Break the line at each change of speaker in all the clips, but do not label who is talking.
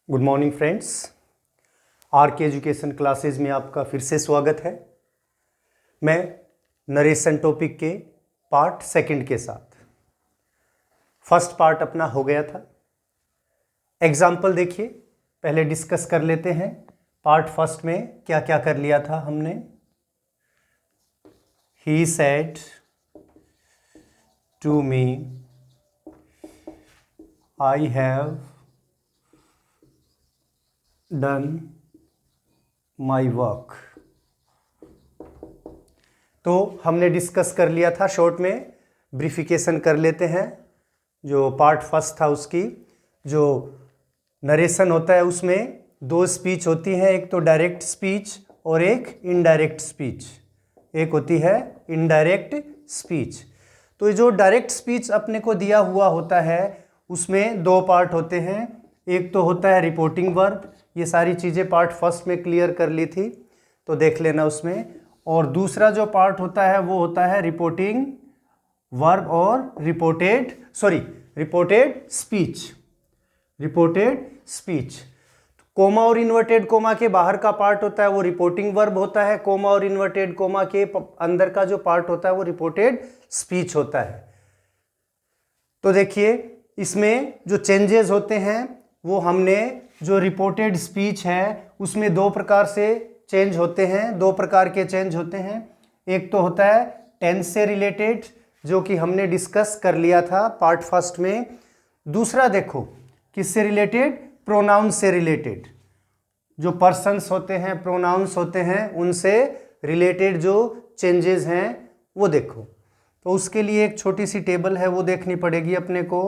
Good morning friends. Are के education classes में आपका फिर से स्वागत है। मैं नरेशन टॉपिक के पार्ट सेकंड के साथ। फर्स्ट पार्ट अपना हो गया था। एग्जाम्पल देखिए, पहले डिस्कस कर लेते हैं पार्ट फर्स्ट में क्या क्या कर लिया था हमने। He said to me I have done my work. तो हमने डिस्कस कर लिया था, शॉर्ट में ब्रीफिकेशन कर लेते हैं। जो पार्ट फर्स्ट था उसकी जो नरेशन होता है उसमें दो स्पीच होती हैं, एक तो डायरेक्ट स्पीच और एक इनडायरेक्ट स्पीच। एक होती है इनडायरेक्ट स्पीच। तो ये जो डायरेक्ट स्पीच अपने को दिया हुआ होता है उसमें दो पार्ट होते हैं। एक तो होता है रिपोर्टिंग वर्ब, ये सारी चीज़ें पार्ट फर्स्ट में क्लियर कर ली थी तो देख लेना उसमें। और दूसरा जो पार्ट होता है वो होता है रिपोर्टिंग वर्ब और रिपोर्टेड स्पीच। कोमा और इन्वर्टेड कोमा के बाहर का पार्ट होता है वो रिपोर्टिंग वर्ब होता है। कोमा और इन्वर्टेड कोमा के अंदर का जो पार्ट होता है वो रिपोर्टेड स्पीच होता है। तो देखिए इसमें जो चेंजेस होते हैं वो हमने जो रिपोर्टेड स्पीच है उसमें दो प्रकार से चेंज होते हैं, दो प्रकार के चेंज होते हैं। एक तो होता है टेंस से रिलेटेड जो कि हमने डिस्कस कर लिया था पार्ट फर्स्ट में। दूसरा देखो किससे रिलेटेड, प्रोनाउन से रिलेटेड। जो पर्सन्स होते हैं, प्रोनाउंस होते हैं, उनसे रिलेटेड जो चेंजेस हैं वो देखो। तो उसके लिए एक छोटी सी टेबल है वो देखनी पड़ेगी अपने को।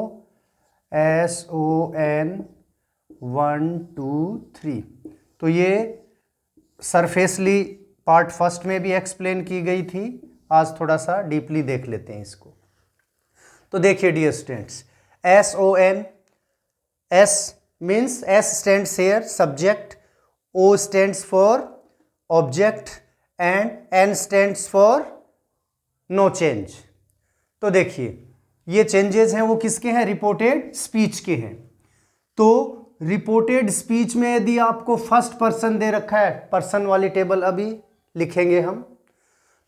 SON 1 2 3। तो ये सरफेसली पार्ट फर्स्ट में भी एक्सप्लेन की गई थी, आज थोड़ा सा डीपली देख लेते हैं इसको। तो देखिए dear students, SON, S means S stands here subject, O stands for object and N stands for no change. तो देखिए ये चेंजेस हैं वो किसके हैं, रिपोर्टेड स्पीच के हैं। तो रिपोर्टेड स्पीच में यदि आपको फर्स्ट पर्सन दे रखा है, पर्सन वाली टेबल अभी लिखेंगे हम।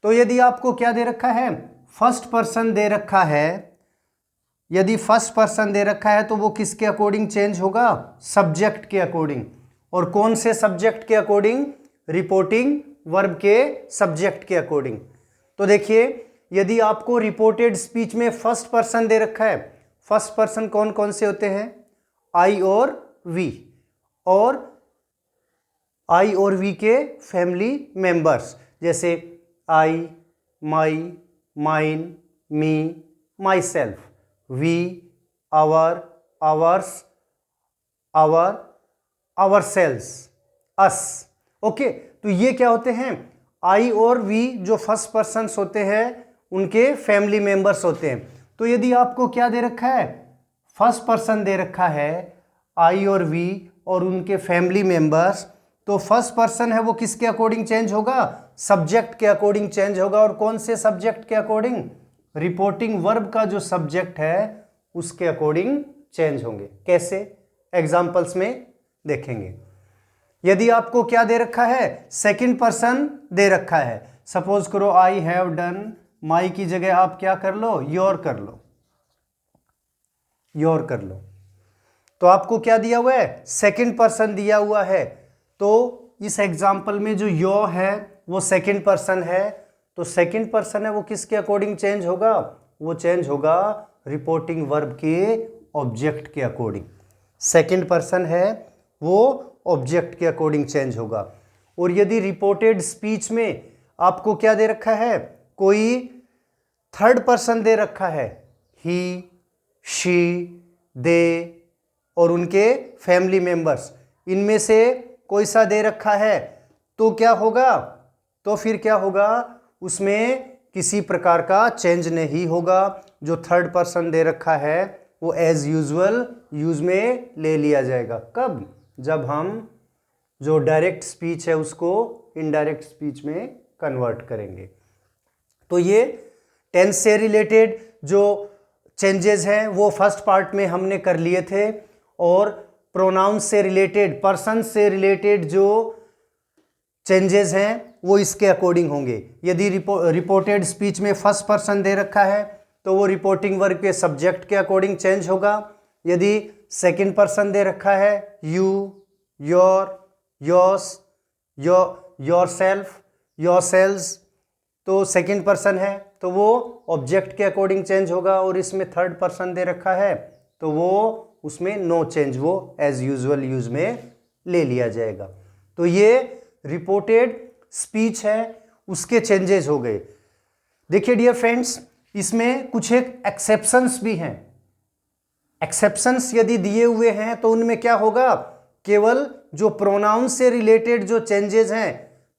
तो यदि आपको क्या दे रखा है, फर्स्ट पर्सन दे रखा है, यदि फर्स्ट पर्सन दे रखा है तो वो किसके अकॉर्डिंग चेंज होगा, सब्जेक्ट के अकॉर्डिंग। और कौन से सब्जेक्ट के अकॉर्डिंग, रिपोर्टिंग वर्ब के सब्जेक्ट के अकॉर्डिंग। तो देखिए यदि आपको रिपोर्टेड स्पीच में फर्स्ट पर्सन दे रखा है, फर्स्ट पर्सन कौन कौन से होते हैं, आई और वी, और आई और वी के फैमिली मेंबर्स जैसे I, my, mine, me, myself, we, our, ours, our, ourselves, us. Okay, तो ये क्या होते हैं, आई और वी जो फर्स्ट पर्सन्स होते हैं उनके फैमिली मेंबर्स होते हैं। तो यदि आपको क्या दे रखा है, फर्स्ट पर्सन दे रखा है आई और वी और उनके फैमिली मेंबर्स, तो फर्स्ट पर्सन है वो किसके अकॉर्डिंग चेंज होगा, सब्जेक्ट के अकॉर्डिंग चेंज होगा। और कौन से सब्जेक्ट के अकॉर्डिंग, रिपोर्टिंग वर्ब का जो सब्जेक्ट है उसके अकॉर्डिंग चेंज होंगे। कैसे, एग्जांपल्स में देखेंगे। यदि आपको क्या दे रखा है, सेकंड पर्सन दे रखा है, सपोज करो आई हैव डन, माई की जगह आप क्या कर लो, योर कर लो, योर कर लो। तो आपको क्या दिया हुआ है, सेकंड पर्सन दिया हुआ है। तो इस एग्जांपल में जो योर है वो सेकंड पर्सन है। तो सेकंड पर्सन है वो किसके अकॉर्डिंग चेंज होगा, वो चेंज होगा रिपोर्टिंग वर्ब के ऑब्जेक्ट के अकॉर्डिंग। सेकंड पर्सन है वो ऑब्जेक्ट के अकॉर्डिंग चेंज होगा। और यदि रिपोर्टेड स्पीच में आपको क्या दे रखा है, कोई थर्ड पर्सन दे रखा है, ही, शी, दे और उनके फैमिली मेंबर्स, इनमें से कोई सा दे रखा है, तो क्या होगा, तो फिर क्या होगा, उसमें किसी प्रकार का चेंज नहीं होगा। जो थर्ड पर्सन दे रखा है वो एज यूजुअल यूज में ले लिया जाएगा। कब, जब हम जो डायरेक्ट स्पीच है उसको इनडायरेक्ट स्पीच में कन्वर्ट करेंगे। तो ये टेंस से रिलेटेड जो चेंजेस हैं वो फर्स्ट पार्ट में हमने कर लिए थे। और प्रोनाउन से रिलेटेड, पर्सन से रिलेटेड जो चेंजेस हैं वो इसके अकॉर्डिंग होंगे। यदि रिपोर्टेड स्पीच में फर्स्ट पर्सन दे रखा है तो वो रिपोर्टिंग वर्ब के सब्जेक्ट के अकॉर्डिंग चेंज होगा। यदि सेकंड पर्सन दे रखा है you, your, yours, yourself, yourselves, तो सेकंड पर्सन है तो वो ऑब्जेक्ट के अकॉर्डिंग चेंज होगा। और इसमें थर्ड पर्सन दे रखा है तो वो उसमें नो चेंज, वो एज यूजुअल यूज में ले लिया जाएगा। तो ये रिपोर्टेड स्पीच है, उसके चेंजेस हो गए। देखिए डियर फ्रेंड्स, इसमें कुछ एक एक्सेप्शंस भी हैं। एक्सेप्शंस यदि दिए हुए हैं तो उनमें क्या होगा, केवल जो प्रोनाउन से रिलेटेड जो चेंजेस हैं,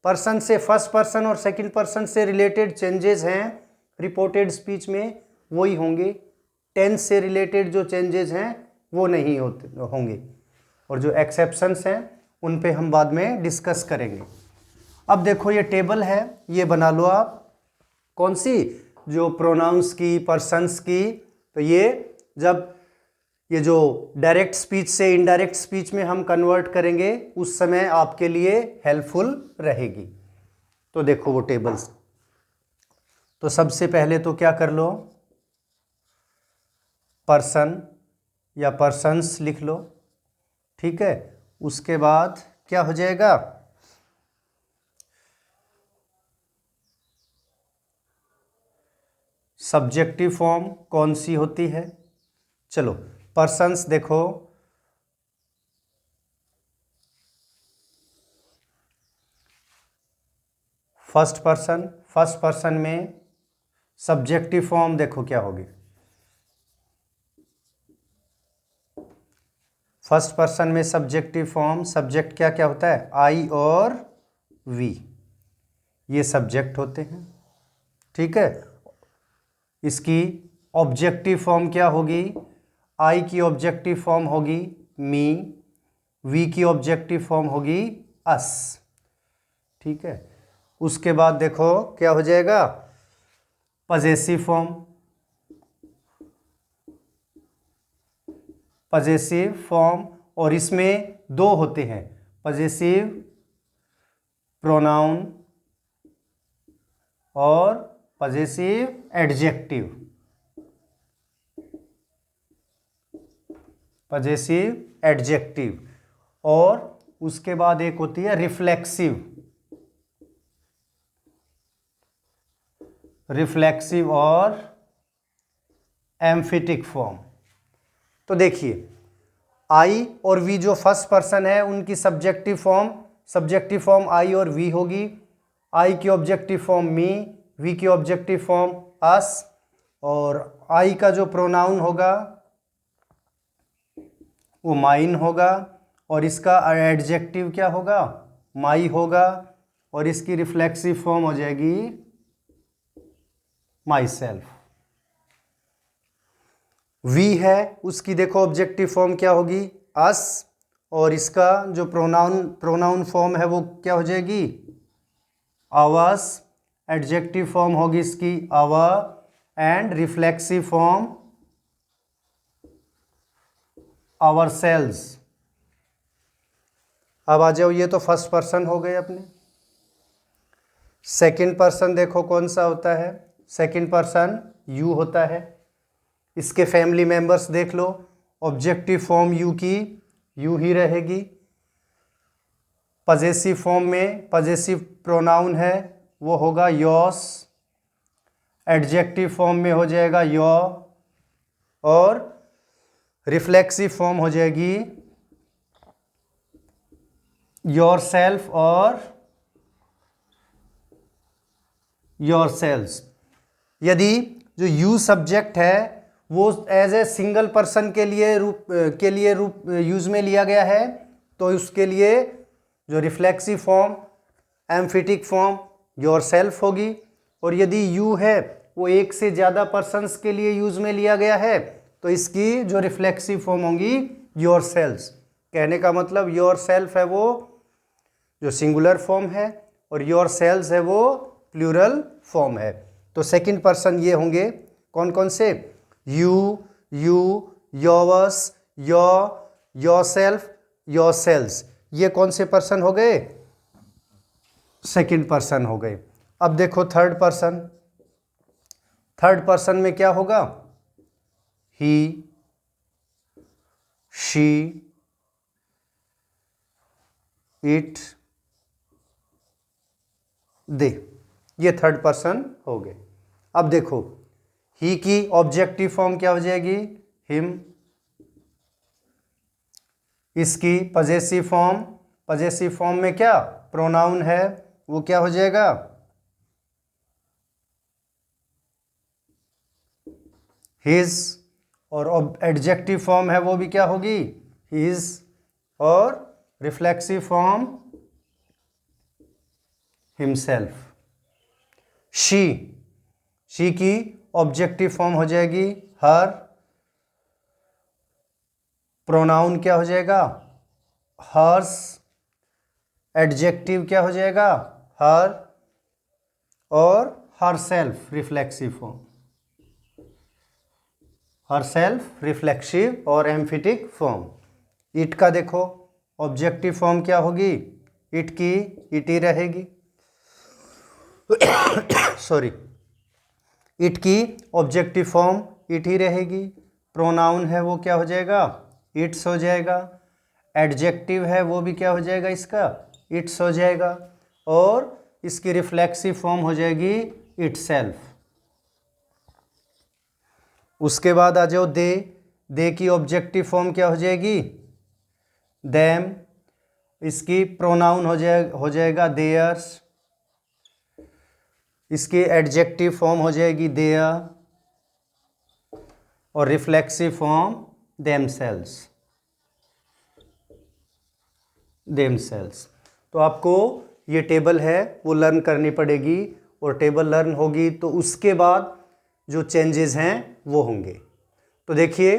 पर्सन से फर्स्ट पर्सन और सेकंड पर्सन से रिलेटेड चेंजेस हैं रिपोर्टेड स्पीच में, वही होंगे। टेंस से रिलेटेड जो चेंजेस हैं वो नहीं होंगे। और जो एक्सेप्शंस हैं उन पे हम बाद में डिस्कस करेंगे। अब देखो ये टेबल है, ये बना लो आप। कौन सी, जो प्रोनाउंस की, पर्सन्स की। तो ये जब ये जो डायरेक्ट स्पीच से इनडायरेक्ट स्पीच में हम कन्वर्ट करेंगे उस समय आपके लिए हेल्पफुल रहेगी। तो देखो वो टेबल्स। तो सबसे पहले तो क्या कर लो, पर्सन या पर्सन्स लिख लो, ठीक है। उसके बाद क्या हो जाएगा, सब्जेक्टिव फॉर्म कौन सी होती है। चलो पर्सन्स देखो, फर्स्ट पर्सन में सब्जेक्टिव फॉर्म देखो क्या होगी। फर्स्ट पर्सन में सब्जेक्टिव फॉर्म, सब्जेक्ट क्या क्या होता है, आई और वी, ये सब्जेक्ट होते हैं, ठीक है। इसकी ऑब्जेक्टिव फॉर्म क्या होगी, आई की ऑब्जेक्टिव फॉर्म होगी मी, वी की ऑब्जेक्टिव फॉर्म होगी अस, ठीक है। उसके बाद देखो क्या हो जाएगा, पजेसिव फॉर्म, पजेसिव फॉर्म, और इसमें दो होते हैं, पजेसिव प्रोनाउन और पजेसिव एडजेक्टिव। पजेसिव एडजेक्टिव, और उसके बाद एक होती है रिफ्लेक्सिव, रिफ्लेक्सिव और एम्फिटिक फॉर्म। तो देखिए आई और वी जो फर्स्ट पर्सन है उनकी सब्जेक्टिव फॉर्म आई और वी होगी। आई की ऑब्जेक्टिव फॉर्म मी, वी की ऑब्जेक्टिव फॉर्म अस, और आई का जो प्रोनाउन होगा वो माइन होगा, और इसका एडजेक्टिव क्या होगा, माई होगा, और इसकी रिफ्लेक्सिव फॉर्म हो जाएगी माई सेल्फ। वी है उसकी देखो ऑब्जेक्टिव फॉर्म क्या होगी, अस, और इसका जो प्रोनाउन फॉर्म है वो क्या हो जाएगी, आवर्स। एडजेक्टिव फॉर्म होगी इसकी our, and reflexive form ourselves. अब आ जाओ, ये तो फर्स्ट पर्सन हो गए अपने। सेकंड पर्सन देखो कौन सा होता है, सेकंड पर्सन यू होता है। इसके फैमिली मेंबर्स देख लो, ऑब्जेक्टिव फॉर्म यू की यू ही रहेगी। पजेसिव फॉर्म में पजेसिव प्रोनाउन है वो होगा योर्स, एडजेक्टिव फॉर्म में हो जाएगा योर, और रिफ्लेक्सिव फॉर्म हो जाएगी योरसेल्फ और योरसेल्व्स। यदि जो यू सब्जेक्ट है वो एज ए सिंगल पर्सन के लिए यूज में लिया गया है तो उसके लिए जो रिफ्लेक्सिव फॉर्म एम्फिटिक फॉर्म योरसेल्फ होगी। और यदि यू है वो एक से ज़्यादा पर्सन्स के लिए यूज में लिया गया है तो इसकी जो रिफ्लेक्सिव फॉर्म होंगी योरसेल्व्स। कहने का मतलब योरसेल्फ है वो जो सिंगुलर फॉर्म है और योरसेल्व्स है वो प्लूरल फॉर्म है। तो सेकंड पर्सन ये होंगे कौन कौन से, you, yours, your, yourself, yourselves, ये कौन से पर्सन हो गए? सेकंड पर्सन हो गए। अब देखो थर्ड पर्सन, थर्ड पर्सन में क्या होगा? ही, शी, इट, दे, ये थर्ड पर्सन हो गए। अब देखो ही की ऑब्जेक्टिव फॉर्म क्या हो जाएगी? हिम। इसकी पजेसिव फॉर्म, पजेसिव फॉर्म में क्या प्रोनाउन है वो क्या हो जाएगा? हिज। और एडजेक्टिव फॉर्म है वो भी क्या होगी? हिज। और reflexive form himself. She, she की ऑब्जेक्टिव फॉर्म हो जाएगी हर। प्रोनाउन क्या हो जाएगा? हर्स। एडजेक्टिव क्या हो जाएगा? हर। और her self reflexive form, her self reflexive और एम्फिटिक फॉर्म। इट का देखो ऑब्जेक्टिव फॉर्म क्या होगी? इट की इट ही रहेगी। सॉरी, इट की ऑब्जेक्टिव फॉर्म इट ही रहेगी। प्रोनाउन है वो क्या हो जाएगा? इट्स हो जाएगा। एडजेक्टिव है वो भी क्या हो जाएगा इसका? इट्स हो जाएगा। और इसकी रिफ्लेक्सिव फॉर्म हो जाएगी इटसेल्फ। उसके बाद आ जाओ दे, दे की ऑब्जेक्टिव फॉर्म क्या हो जाएगी? देम। इसकी प्रोनाउन हो जाएगा देयर्स। इसकी एडजेक्टिव फॉर्म हो जाएगी देयर। और रिफ्लेक्सिव फॉर्म देमसेल्व्स, देमसेल्व्स। तो आपको ये टेबल है वो लर्न करनी पड़ेगी, और टेबल लर्न होगी तो उसके बाद जो चेंजेस हैं वो होंगे। तो देखिए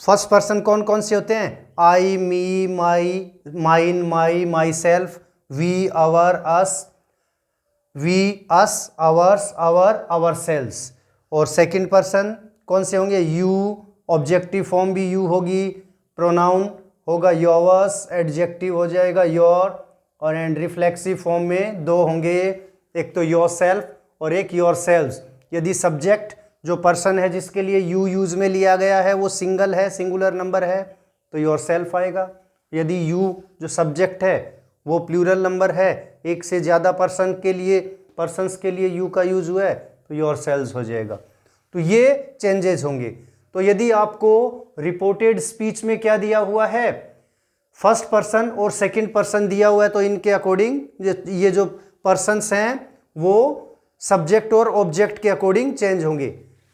फर्स्ट पर्सन कौन कौन से होते हैं? I, me, my, mine, my, myself, we, our, us, we, us, ours, our, ourselves. और सेकंड पर्सन कौन से होंगे? यू, ऑब्जेक्टिव फॉर्म भी यू होगी, प्रोनाउन होगा योर्स, एडजेक्टिव हो जाएगा योर, और एंड रिफ्लेक्सिव फॉर्म में दो होंगे, एक तो योर सेल्फ और एक योर सेल्व्स। यदि सब्जेक्ट जो पर्सन है जिसके लिए यू यूज में लिया गया है वो सिंगल है, सिंगुलर नंबर है, तो योर सेल्फ आएगा। यदि यू जो सब्जेक्ट है वो प्लूरल नंबर है, एक से ज़्यादा पर्सन्स के लिए यू का यूज हुआ है, तो योर सेल्व्स हो जाएगा। तो ये चेंजेस होंगे। तो यदि आपको रिपोर्टेड स्पीच में क्या दिया हुआ है? फर्स्ट पर्सन और सेकंड पर्सन दिया हुआ है, तो इनके अकॉर्डिंग ये जो पर्सन्स हैं वो सब्जेक्ट और ऑब्जेक्ट के अकॉर्डिंग चेंज होंगे।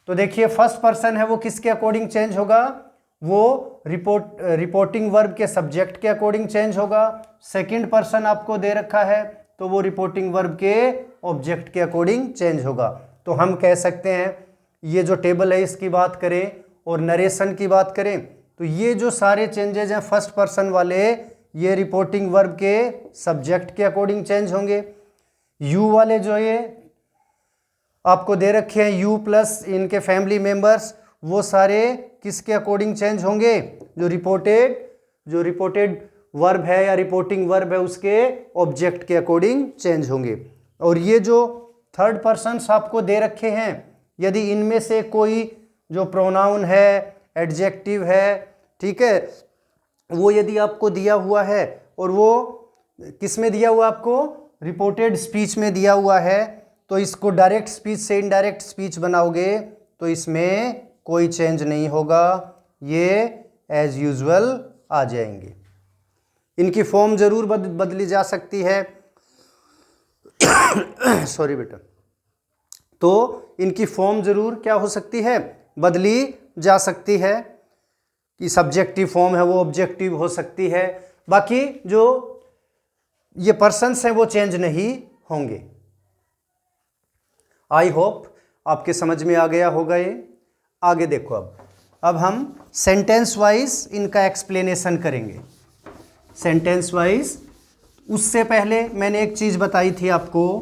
तो देखिए फर्स्ट पर्सन है वो किसके अकॉर्डिंग चेंज होगा? वो रिपोर्टिंग वर्ब के सब्जेक्ट के अकॉर्डिंग चेंज होगा। सेकंड पर्सन आपको दे रखा है तो वो रिपोर्टिंग वर्ब के ऑब्जेक्ट के अकॉर्डिंग चेंज होगा। तो हम कह सकते हैं ये जो टेबल है इसकी बात करें और नरेशन की बात करें तो ये जो सारे चेंजेज हैं फर्स्ट पर्सन वाले, ये रिपोर्टिंग वर्ब के सब्जेक्ट के अकॉर्डिंग चेंज होंगे। यू वाले जो ये आपको दे रखे हैं यू प्लस इनके फैमिली मेंबर्स, वो सारे किसके अकॉर्डिंग चेंज होंगे? जो रिपोर्टेड वर्ब है या रिपोर्टिंग वर्ब है उसके ऑब्जेक्ट के अकॉर्डिंग चेंज होंगे। और ये जो थर्ड पर्सन्स आपको दे रखे हैं, यदि इनमें से कोई जो प्रोनाउन है, एडजेक्टिव है, ठीक है, वो यदि आपको दिया हुआ है और वो किस में दिया हुआ आपको? रिपोर्टेड स्पीच में दिया हुआ है, तो इसको डायरेक्ट स्पीच से इनडायरेक्ट स्पीच बनाओगे तो इसमें कोई चेंज नहीं होगा, ये एज यूजुअल आ जाएंगे। इनकी फॉर्म जरूर बदली जा सकती है सॉरी बेटा। तो इनकी फॉर्म जरूर क्या हो सकती है? बदली जा सकती है, कि सब्जेक्टिव फॉर्म है वो ऑब्जेक्टिव हो सकती है, बाकी जो ये पर्सन्स हैं वो चेंज नहीं होंगे। आई होप आपके समझ में आ गया होगा ये। आगे देखो अब हम सेंटेंस वाइज इनका एक्सप्लेनेशन करेंगे। सेंटेंस वाइज, उससे पहले मैंने एक चीज़ बताई थी आपको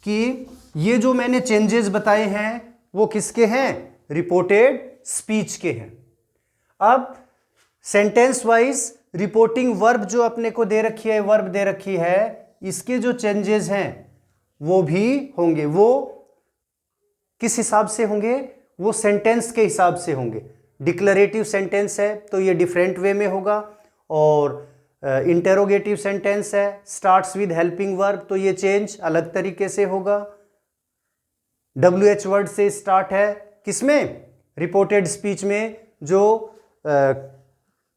कि ये जो मैंने चेंजेस बताए हैं वो किसके हैं? रिपोर्टेड स्पीच के हैं। अब सेंटेंस वाइज रिपोर्टिंग वर्ब जो अपने को दे रखी है, वर्ब दे रखी है, इसके जो चेंजेस हैं वो भी होंगे। वो किस हिसाब से होंगे? वो सेंटेंस के हिसाब से होंगे। डिक्लरेटिव सेंटेंस है तो ये डिफरेंट वे में होगा, और इंटेरोगेटिव सेंटेंस है, स्टार्ट्स विद हेल्पिंग वर्ब, तो ये चेंज अलग तरीके से होगा। WH वर्ड से स्टार्ट है किसमें? रिपोर्टेड स्पीच में। जो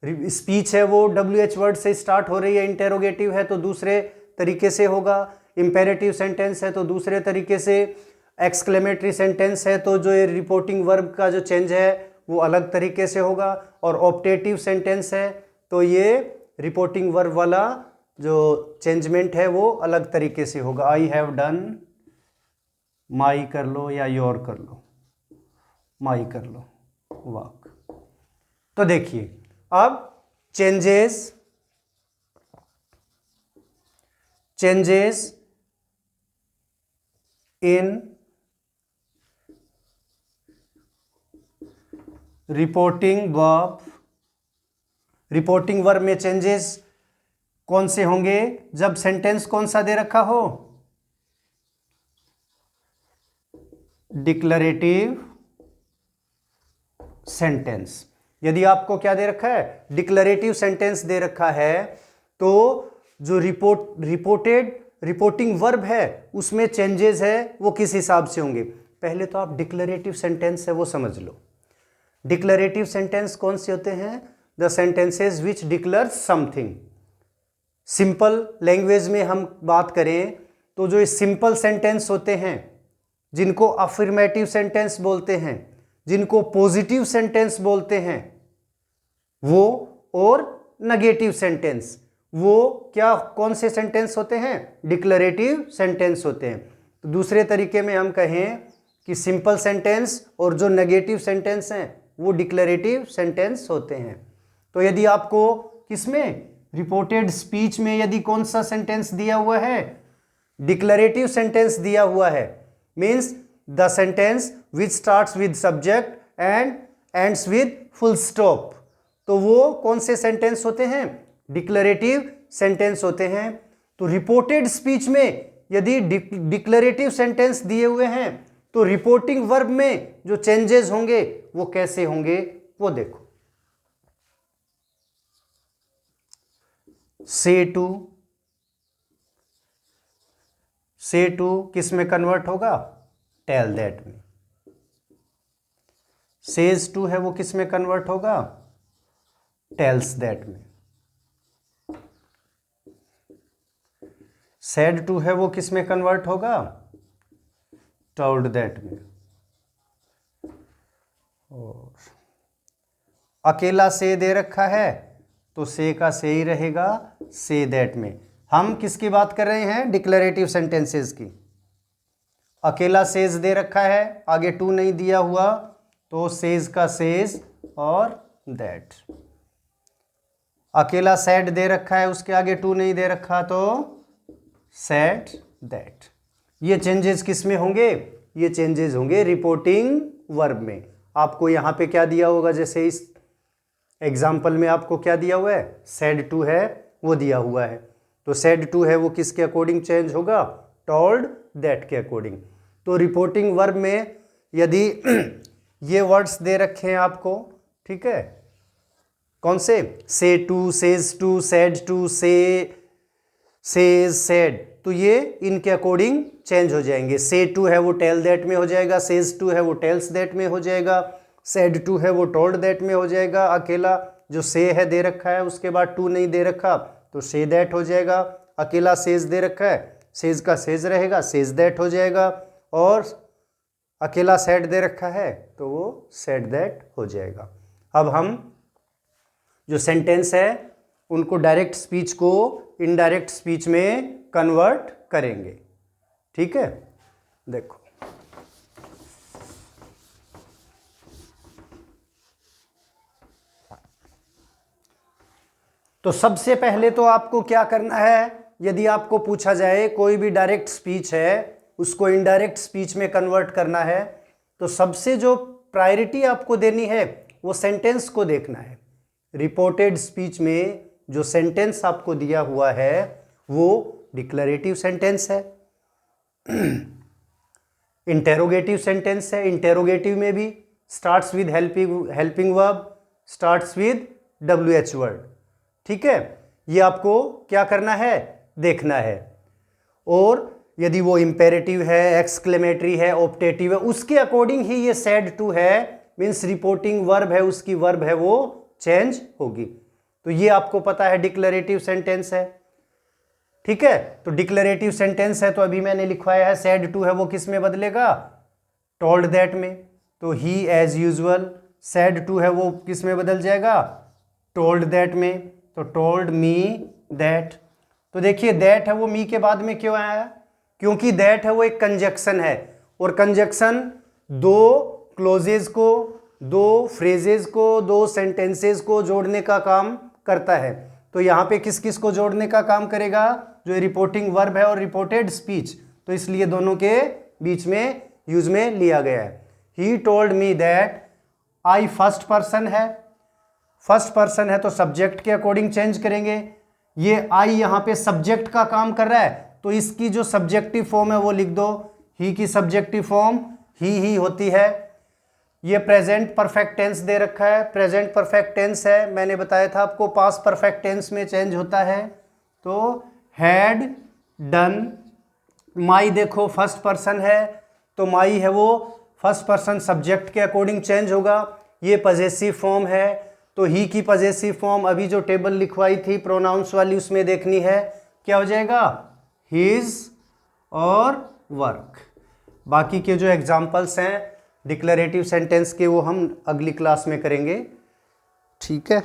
स्पीच है वो WH वर्ड से स्टार्ट हो रही है, इंटेरोगेटिव है तो दूसरे तरीके से होगा। इंपेरेटिव सेंटेंस है तो दूसरे तरीके से। एक्सक्लेमेटरी सेंटेंस है तो जो ये रिपोर्टिंग वर्ब का जो चेंज है वो अलग तरीके से होगा। और ऑप्टेटिव सेंटेंस है तो ये रिपोर्टिंग वर्ब वाला जो चेंजमेंट है वो अलग तरीके से होगा। आई हैव डन, माई कर लो या योर कर लो, माई कर लो, वर्क। तो देखिए अब changes in reporting verb. Reporting verb में चेंजेस कौन से होंगे? जब सेंटेंस कौन सा दे रखा हो? डिक्लरेटिव सेंटेंस। यदि आपको क्या दे रखा है? डिक्लरेटिव सेंटेंस दे रखा है, तो जो रिपोर्टिंग वर्ब है उसमें चेंजेस है वो किस हिसाब से होंगे? पहले तो आप डिक्लरेटिव सेंटेंस है वो समझ लो। डिक्लरेटिव सेंटेंस कौन से होते हैं? The sentences which declare something. Simple language में हम बात करें तो जो सिंपल सेंटेंस होते हैं, जिनको अफर्मेटिव सेंटेंस बोलते हैं, जिनको पॉजिटिव सेंटेंस बोलते हैं, वो और नेगेटिव सेंटेंस, वो क्या कौन से सेंटेंस होते हैं? डिक्लरेटिव सेंटेंस होते हैं। तो दूसरे तरीके में हम कहें कि सिंपल सेंटेंस और जो नेगेटिव सेंटेंस हैं वो डिक्लरेटिव सेंटेंस होते हैं। तो यदि आपको किसमें? रिपोर्टेड स्पीच में यदि कौन सा सेंटेंस दिया हुआ है? डिक्लरेटिव सेंटेंस दिया हुआ है, means the sentence which starts with subject and ends with full stop, तो वो कौन से सेंटेंस होते हैं? डिक्लरेटिव सेंटेंस होते हैं। तो रिपोर्टेड स्पीच में यदि डिक्लरेटिव सेंटेंस दिए हुए हैं तो रिपोर्टिंग वर्ब में जो चेंजेस होंगे वो कैसे होंगे वो देखो। से टू किस में कन्वर्ट होगा? टेल दैट में। सेज टू है वो किस में कन्वर्ट होगा? टेल्स दैट में। सेड टू है वो किस में कन्वर्ट होगा? टोल्ड दैट में। और अकेला से दे रखा है तो से का से ही रहेगा, से दैट में। हम किसकी बात कर रहे हैं? डिक्लरेटिव सेंटेंसेस की। अकेला सेज दे रखा है, आगे टू नहीं दिया हुआ, तो सेज का सेज और दैट। अकेला सैड दे रखा है, उसके आगे टू नहीं दे रखा, तो सैड दैट। ये चेंजेस किस में होंगे? ये चेंजेस होंगे रिपोर्टिंग वर्ब में। आपको यहाँ पे क्या दिया होगा? जैसे इस एग्जाम्पल में आपको क्या दिया हुआ है? सैड टू है वो दिया हुआ है, तो सैड टू है वो किसके अकॉर्डिंग चेंज होगा? टोल्ड दैट के अकॉर्डिंग। तो रिपोर्टिंग वर्ब में यदि ये वर्ड्स दे रखे हैं आपको, ठीक है, कौन से? Say to, says to, said to, say, says, said, तो ये इनके अकॉर्डिंग चेंज हो जाएंगे। से टू है वो टेल दैट में हो जाएगा, सेज टू है वो टेल्स दैट में हो जाएगा, सैड टू है वो टोल्ड दैट में हो जाएगा। अकेला जो से है दे रखा है, उसके बाद टू नहीं दे रखा, तो से दैट हो जाएगा। अकेला सेज दे रखा है, सेज का सेज रहेगा, सेज दैट हो जाएगा। और अकेला सैड दे रखा है तो वो सैड दैट हो जाएगा। अब हम जो सेंटेंस है उनको डायरेक्ट स्पीच को इनडायरेक्ट स्पीच में कन्वर्ट करेंगे, ठीक है। देखो तो सबसे पहले तो आपको क्या करना है? यदि आपको पूछा जाए कोई भी डायरेक्ट स्पीच है उसको इनडायरेक्ट स्पीच में कन्वर्ट करना है, तो सबसे जो प्रायोरिटी आपको देनी है वो सेंटेंस को देखना है। रिपोर्टेड स्पीच में जो सेंटेंस आपको दिया हुआ है वो डिक्लरेटिव सेंटेंस है, इंटेरोगेटिव सेंटेंस है। इंटेरोगेटिव में भी starts with helping verb, starts with WH word. ठीक है, ये आपको क्या करना है, देखना है। और यदि वो इंपेरेटिव है, एक्सक्लेमेटरी है, ऑप्टेटिव है, उसके अकॉर्डिंग ही ये सेड टू है, मीन्स रिपोर्टिंग वर्ब है, उसकी वर्ब है वो चेंज होगी। तो ये आपको पता है डिक्लरेटिव सेंटेंस है। ठीक है, तो डिक्लरेटिव सेंटेंस है तो अभी मैंने लिखवाया है सेड टू है वो किस में बदलेगा, टोल्ड दैट में। तो ही एज यूजुअल, सेड टू है वो किस में बदल जाएगा, टोल्ड दैट में। तो टोल्ड मी दैट। तो देखिए दैट है वो मी के बाद में क्यों आया, क्योंकि दैट है वो एक कंजक्शन है, और कंजक्शन दो क्लोजेज को, दो फ्रेजेस को, दो सेंटेंसेस को जोड़ने का काम करता है। तो यहाँ पे किस किस को जोड़ने का काम करेगा, जो रिपोर्टिंग वर्ब है और रिपोर्टेड स्पीच, तो इसलिए दोनों के बीच में यूज में लिया गया है। He told me that, I first person है, फर्स्ट पर्सन है तो सब्जेक्ट के अकॉर्डिंग चेंज करेंगे। ये आई यहाँ पे सब्जेक्ट का काम कर रहा है, तो इसकी जो सब्जेक्टिव फॉर्म है वो लिख दो, ही की सब्जेक्टिव फॉर्म ही होती है। ये प्रेजेंट परफेक्ट टेंस दे रखा है, प्रेजेंट परफेक्ट टेंस है, मैंने बताया था आपको पास्ट परफेक्ट टेंस में चेंज होता है। तो हैड डन, माई देखो फर्स्ट पर्सन है तो माई है वो फर्स्ट पर्सन सब्जेक्ट के अकॉर्डिंग चेंज होगा। ये पजेसिव फॉर्म है, तो ही की पजेसिव फॉर्म अभी जो टेबल लिखवाई थी प्रोनाउंस वाली उसमें देखनी है, क्या हो जाएगा, हिज और वर्क। बाकी के जो एग्जाम्पल्स हैं डिक्लरेटिव सेंटेंस के वो हम अगली क्लास में करेंगे। ठीक है।